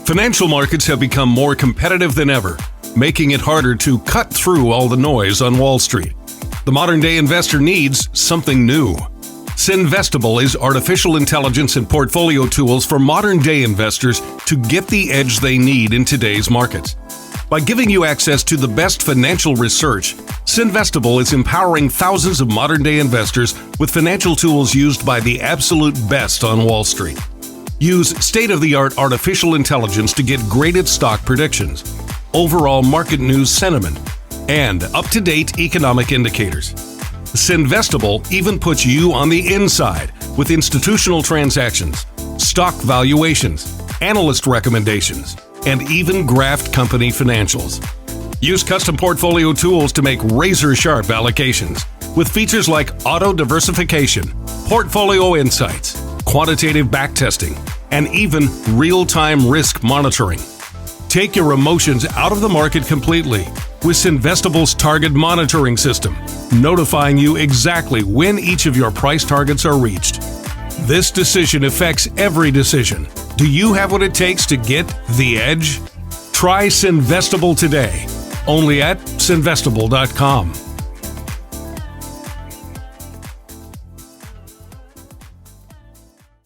Financial markets have become more competitive than ever, making it harder to cut through all the noise on Wall Street. The modern-day investor needs something new. Synvestable is artificial intelligence and portfolio tools for modern-day investors to get the edge they need in today's markets. By giving you access to the best financial research, Synvestable is empowering thousands of modern-day investors with financial tools used by the absolute best on Wall Street. Use state-of-the-art artificial intelligence to get graded stock predictions, overall market news sentiment, and up-to-date economic indicators. Synvestable even puts you on the inside with institutional transactions, stock valuations, analyst recommendations, and even graphed company financials. Use custom portfolio tools to make razor-sharp allocations with features like auto diversification, portfolio insights, quantitative backtesting, and even real-time risk monitoring. Take your emotions out of the market completely with Synvestable's target monitoring system, notifying you exactly when each of your price targets are reached. This decision affects every decision. Do you have what it takes to get the edge? Try Synvestable today, only at synvestable.com.